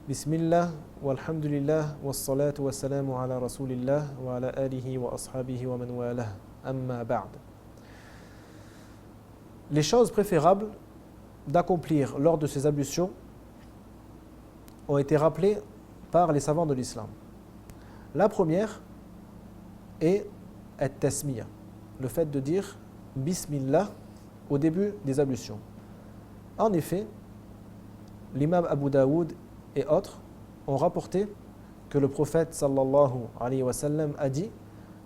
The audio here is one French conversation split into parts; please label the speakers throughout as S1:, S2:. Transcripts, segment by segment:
S1: Bismillah, walhamdulillah, wassalatu wassalamu ala rasulillah, wa ala alihi wa ashabihi wa man walah, amma ba'd. Les choses préférables d'accomplir lors de ces ablutions ont été rappelées par les savants de l'islam. La première est at-tasmiyah, le fait de dire Bismillah au début des ablutions. En effet, l'imam Abu Daoud et autres ont rapporté que le prophète sallallahu alayhi wa sallam a dit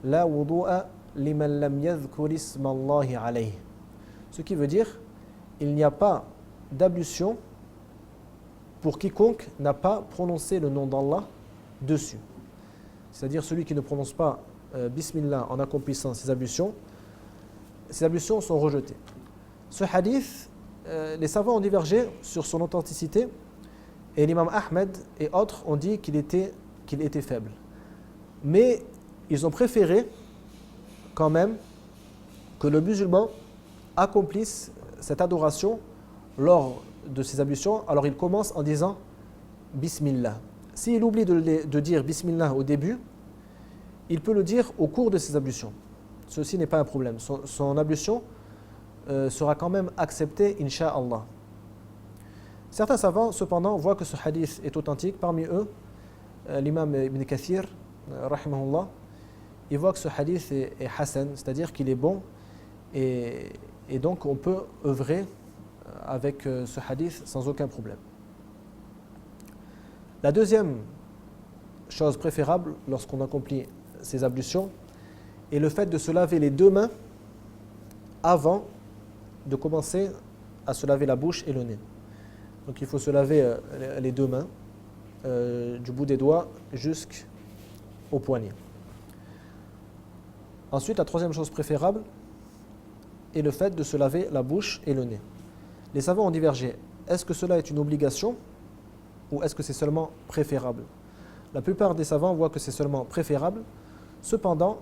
S1: La wudu'a liman lam yadhkur ismallahi alayhi. Ce qui veut dire il n'y a pas d'ablution pour quiconque n'a pas prononcé le nom d'Allah dessus. C'est-à-dire celui qui ne prononce pas Bismillah en accomplissant ces ablutions sont rejetées. Ce hadith, les savants ont divergé sur son authenticité et l'imam Ahmed et autres ont dit qu'il était faible. Mais ils ont préféré quand même que le musulman accomplisse cette adoration lors de ses ablutions. Alors il commence en disant Bismillah. S'il oublie de dire Bismillah au début, il peut le dire au cours de ses ablutions. Ceci n'est pas un problème. Son ablution sera quand même acceptée, Inch'Allah. Certains savants, cependant, voient que ce hadith est authentique. Parmi eux, l'imam Ibn Kathir, rahimahullah, il voit que ce hadith est hasan, c'est-à-dire qu'il est bon, et donc on peut œuvrer avec ce hadith sans aucun problème. La deuxième chose préférable lorsqu'on accomplit ces ablutions est le fait de se laver les deux mains avant de commencer à se laver la bouche et le nez. Donc il faut se laver les deux mains, du bout des doigts jusqu'au poignet. Ensuite, la troisième chose préférable est le fait de se laver la bouche et le nez. Les savants ont divergé. Est-ce que cela est une obligation ou est-ce que c'est seulement préférable? La plupart des savants voient que c'est seulement préférable. Cependant,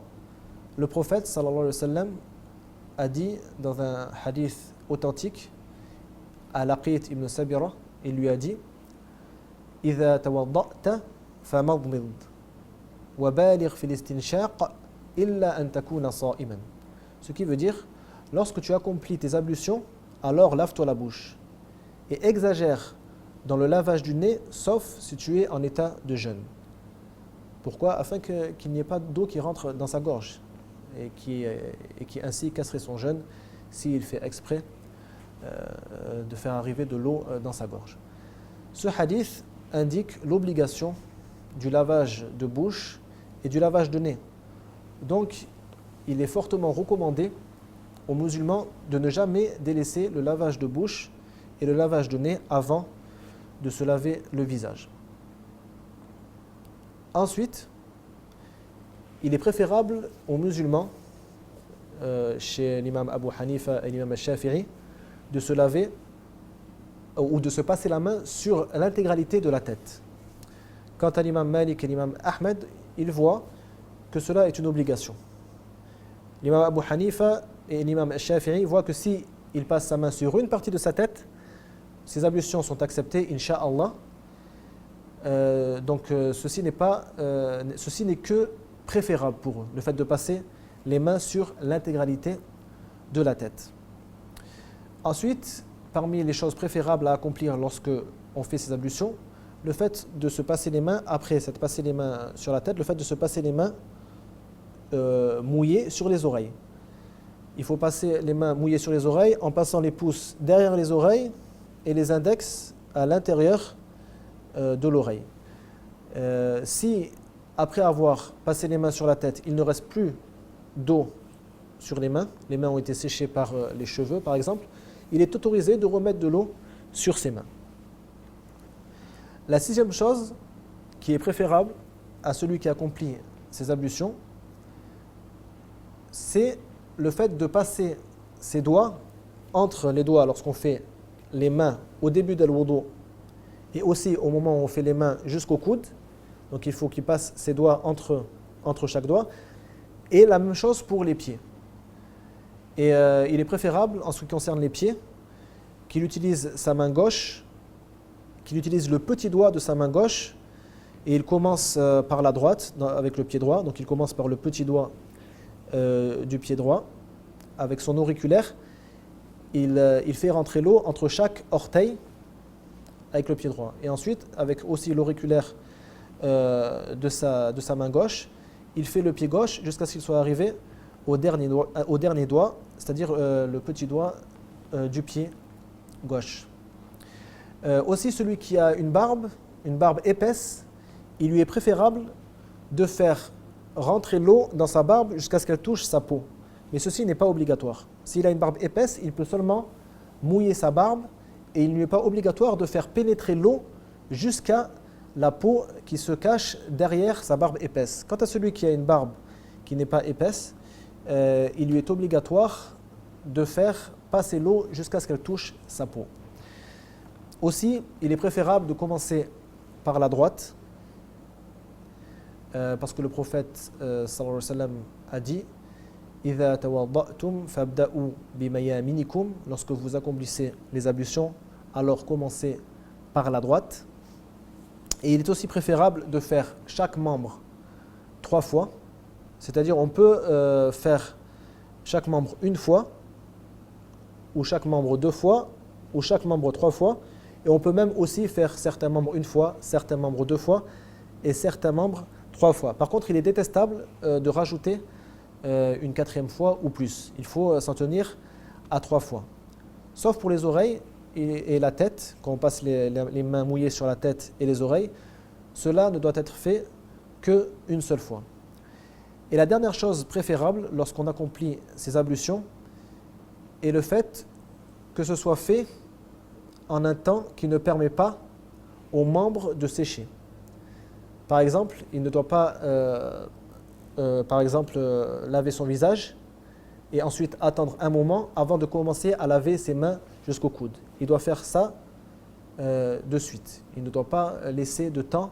S1: le prophète sallallahu alayhi wa sallam a dit dans un hadith authentique à Laqit ibn Sabira, il lui a dit إِذَا تَوَضَّأْتَ فَمَضْمِضْ وَبَالِغْ فِي الْإِسْتِنْشَاقِ إِلَّا أَن تَكُونَ صَائِمًا. Ce qui veut dire, lorsque tu accomplis tes ablutions, alors lave-toi la bouche et exagère dans le lavage du nez, sauf si tu es en état de jeûne. Pourquoi? Afin qu'il n'y ait pas d'eau qui rentre dans sa gorge et qui ainsi casserait son jeûne s'il fait exprès de faire arriver de l'eau dans sa gorge. Ce hadith indique l'obligation du lavage de bouche et du lavage de nez. Donc, il est fortement recommandé aux musulmans de ne jamais délaisser le lavage de bouche et le lavage de nez avant de se laver le visage. Ensuite, il est préférable aux musulmans, chez l'imam Abu Hanifa et l'imam Shafi'i, de se laver ou de se passer la main sur l'intégralité de la tête. Quant à l'imam Malik et l'imam Ahmed, ils voient que cela est une obligation. L'imam Abu Hanifa et l'imam Shafi'i voient que si il passe sa main sur une partie de sa tête, ses ablutions sont acceptées, Inch'Allah. Donc ceci n'est que préférable pour eux, le fait de passer les mains sur l'intégralité de la tête. Ensuite, parmi les choses préférables à accomplir lorsque on fait ces ablutions, le fait de se passer les mains, après s'être passé les mains sur la tête, le fait de se passer les mains mouillées sur les oreilles. Il faut passer les mains mouillées sur les oreilles en passant les pouces derrière les oreilles et les index à l'intérieur de l'oreille. Si, après avoir passé les mains sur la tête, il ne reste plus d'eau sur les mains ont été séchées par les cheveux par exemple, il est autorisé de remettre de l'eau sur ses mains. La sixième chose qui est préférable à celui qui accomplit ces ablutions, c'est le fait de passer ses doigts entre les doigts lorsqu'on fait les mains au début de l'wudu et aussi au moment où on fait les mains jusqu'au coude. Donc il faut qu'il passe ses doigts entre chaque doigt. Et la même chose pour les pieds. Et il est préférable, en ce qui concerne les pieds, qu'il utilise sa main gauche qu'il utilise le petit doigt de sa main gauche et il commence par la droite avec le pied droit. Donc il commence par le petit doigt du pied droit avec son auriculaire. Il fait rentrer l'eau entre chaque orteil avec le pied droit. Et ensuite, avec aussi l'auriculaire de sa main gauche, il fait le pied gauche jusqu'à ce qu'il soit arrivé au dernier doigt, c'est-à-dire le petit doigt du pied gauche. Aussi, celui qui a une barbe épaisse, il lui est préférable de faire rentrer l'eau dans sa barbe jusqu'à ce qu'elle touche sa peau. Mais ceci n'est pas obligatoire. S'il a une barbe épaisse, il peut seulement mouiller sa barbe et il ne lui est pas obligatoire de faire pénétrer l'eau jusqu'à la peau qui se cache derrière sa barbe épaisse. Quant à celui qui a une barbe qui n'est pas épaisse, il lui est obligatoire de faire passer l'eau jusqu'à ce qu'elle touche sa peau. Aussi, il est préférable de commencer par la droite, parce que le prophète sallallahu alayhi wa sallam a dit إِذَا تَوَضَّأْتُمْ فَابْدَأُوا بِمَيَامِنِكُمْ. Lorsque vous accomplissez les ablutions, alors commencez par la droite. Et il est aussi préférable de faire chaque membre 3 fois, c'est-à-dire on peut faire chaque membre une fois, ou chaque membre 2 fois, ou chaque membre 3 fois, et on peut même aussi faire certains membres une fois, certains membres 2 fois, et certains membres 3 fois. Par contre, il est détestable de rajouter une 4e fois ou plus. Il faut s'en tenir à 3 fois. Sauf pour les oreilles et la tête, quand on passe les mains mouillées sur la tête et les oreilles, cela ne doit être fait qu'une seule fois. Et la dernière chose préférable lorsqu'on accomplit ces ablutions est le fait que ce soit fait en un temps qui ne permet pas aux membres de sécher. Par exemple, il ne doit pas laver son visage et ensuite attendre un moment avant de commencer à laver ses mains jusqu'au coude. Il doit faire ça de suite. Il ne doit pas laisser de temps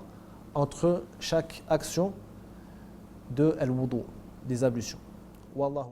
S1: entre chaque action de al-wudu, des ablutions. Wallahu